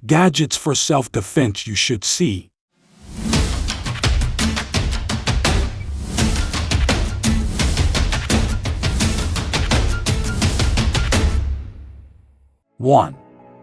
Gadgets for self-defense you should see. 1.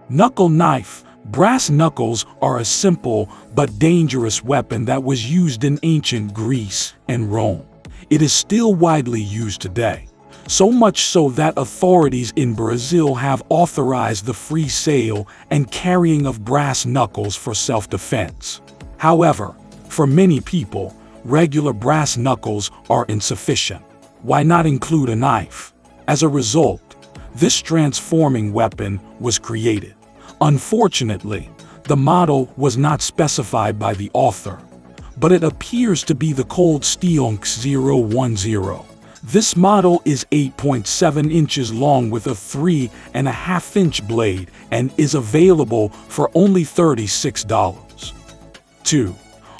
Knuckle knife. Brass knuckles are a simple but dangerous weapon that was used in ancient Greece and Rome. It is still widely used today, so much so that authorities in Brazil have authorized the free sale and carrying of brass knuckles for self-defense. However, for many people, regular brass knuckles are insufficient. Why not include a knife? As a result, this transforming weapon was created. Unfortunately, the model was not specified by the author, but it appears to be the Cold Steel 010. This model is 8.7 inches long with a 3.5-inch blade and is available for only $36. 2.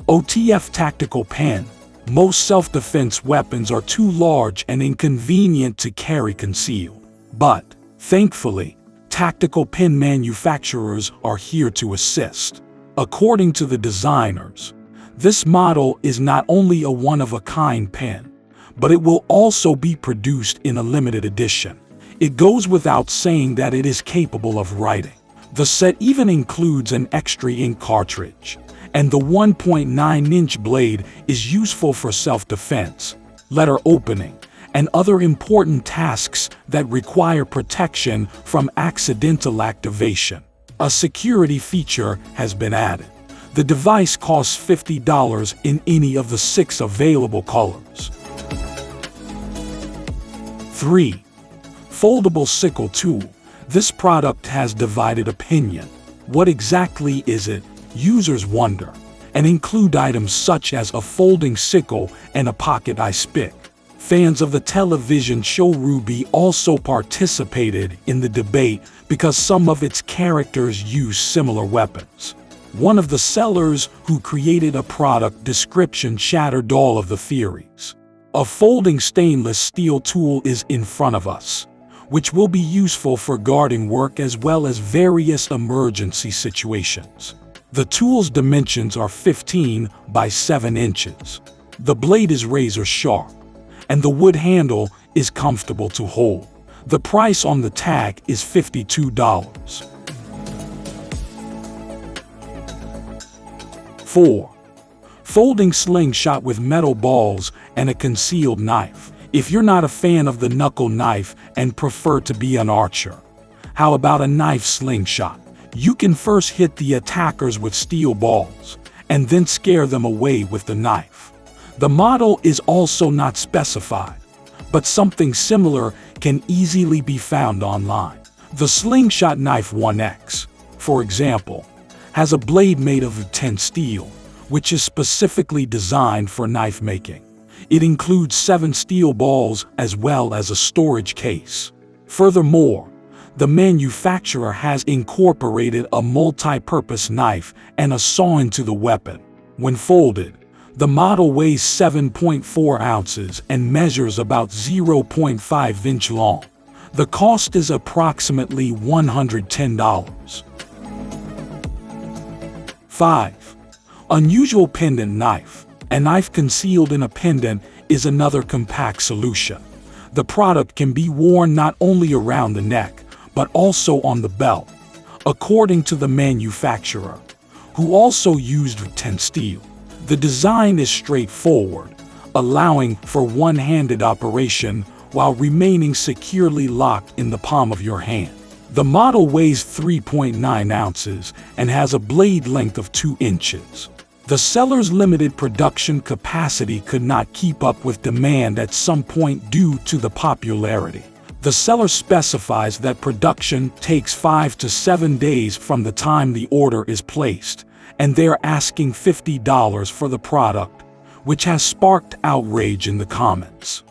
OTF Tactical Pen. Most self-defense weapons are too large and inconvenient to carry concealed. But, thankfully, tactical pen manufacturers are here to assist. According to the designers, this model is not only a one-of-a-kind pen, but it will also be produced in a limited edition. It goes without saying that it is capable of writing. The set even includes an extra ink cartridge, and the 1.9-inch blade is useful for self-defense, letter opening, and other important tasks that require protection from accidental activation. A security feature has been added. The device costs $50 in any of the 6 available colors. 3. Foldable sickle tool. This product has divided opinion. What exactly is it? Users wonder, and include items such as a folding sickle and a pocket ice pick. Fans of the television show Ruby also participated in the debate because some of its characters use similar weapons. One of the sellers who created a product description shattered all of the theories. A folding stainless steel tool is in front of us, which will be useful for guarding work as well as various emergency situations. The tool's dimensions are 15 by 7 inches. The blade is razor sharp, and the wood handle is comfortable to hold. The price on the tag is $52. 4. Folding slingshot with metal balls and a concealed knife. If you're not a fan of the knuckle knife and prefer to be an archer, how about a knife slingshot? You can first hit the attackers with steel balls, and then scare them away with the knife. The model is also not specified, but something similar can easily be found online. The Slingshot Knife 1X, for example, has a blade made of tin steel, which is specifically designed for knife making. It includes 7 steel balls as well as a storage case. Furthermore, the manufacturer has incorporated a multi-purpose knife and a saw into the weapon. When folded, the model weighs 7.4 ounces and measures about 0.5 inch long. The cost is approximately $110. 5. Unusual pendant knife. A knife concealed in a pendant is another compact solution. The product can be worn not only around the neck, but also on the belt. According to the manufacturer, who also used tin steel, the design is straightforward, allowing for one-handed operation while remaining securely locked in the palm of your hand. The model weighs 3.9 ounces and has a blade length of 2 inches. The seller's limited production capacity could not keep up with demand at some point due to the popularity. The seller specifies that production takes 5 to 7 days from the time the order is placed, and they're asking $50 for the product, which has sparked outrage in the comments.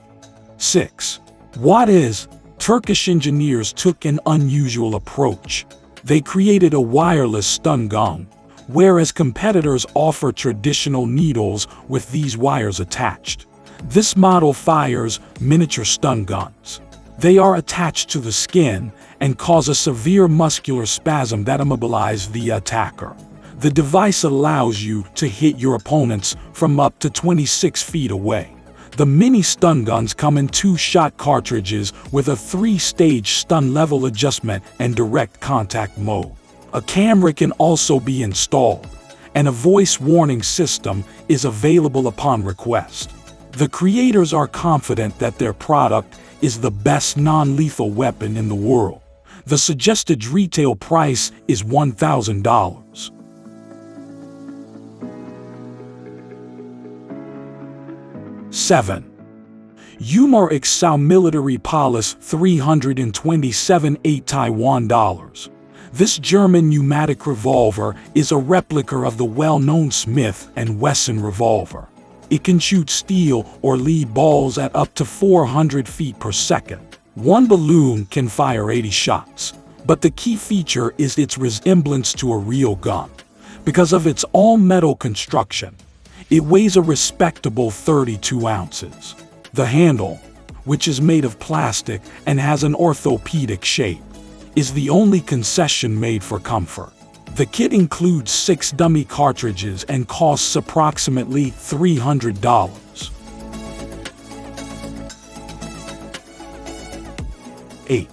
6. Wattozz. Turkish engineers took an unusual approach. They created a wireless stun gun, whereas competitors offer traditional needles with these wires attached. This model fires miniature stun guns. They are attached to the skin and cause a severe muscular spasm that immobilizes the attacker. The device allows you to hit your opponents from up to 26 feet away. The mini stun guns come in 2-shot cartridges with a 3-stage stun level adjustment and direct contact mode. A camera can also be installed, and a voice warning system is available upon request. The creators are confident that their product is the best non-lethal weapon in the world. The suggested retail price is $1,000. Seven. Umarex Military&Police 327 8 Taiwan dollars. This German pneumatic revolver is a replica of the well-known Smith & Wesson revolver. It can shoot steel or lead balls at up to 400 feet per second. One balloon can fire 80 shots, but the key feature is its resemblance to a real gun. Because of its all-metal construction, it weighs a respectable 32 ounces. The handle, which is made of plastic and has an orthopedic shape, is the only concession made for comfort. The kit includes 6 dummy cartridges and costs approximately $300. 8.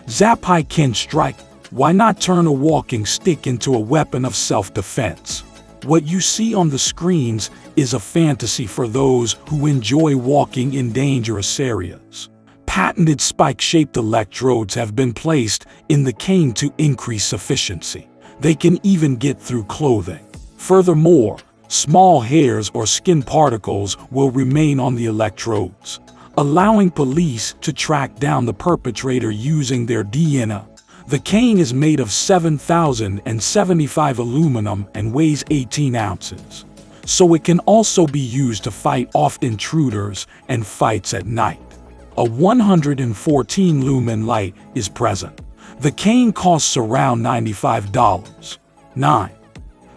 ZAP Hike can strike. Why not turn a walking stick into a weapon of self-defense? What you see on the screens is a fantasy for those who enjoy walking in dangerous areas. Patented spike-shaped electrodes have been placed in the cane to increase efficiency. They can even get through clothing. Furthermore, small hairs or skin particles will remain on the electrodes, allowing police to track down the perpetrator using their DNA. The cane is made of 7,075 aluminum and weighs 18 ounces, so it can also be used to fight off intruders and fights at night. A 114 lumen light is present. The cane costs around $95. 9.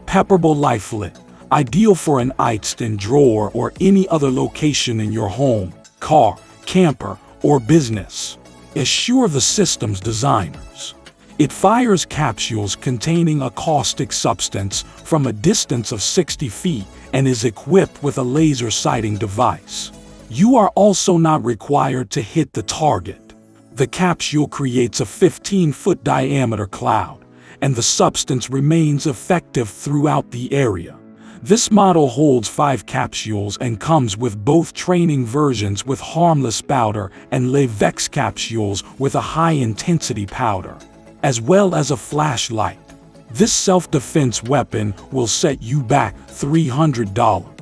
PepperBall LifeLite, ideal for an nightstand drawer or any other location in your home, car, camper, or business. Assure the system's designers. It fires capsules containing a caustic substance from a distance of 60 feet and is equipped with a laser sighting device. You are also not required to hit the target. The capsule creates a 15-foot diameter cloud, and the substance remains effective throughout the area. This model holds 5 capsules and comes with both training versions with harmless powder and Lavex capsules with a high-intensity powder, as well as a flashlight. This self-defense weapon will set you back $300.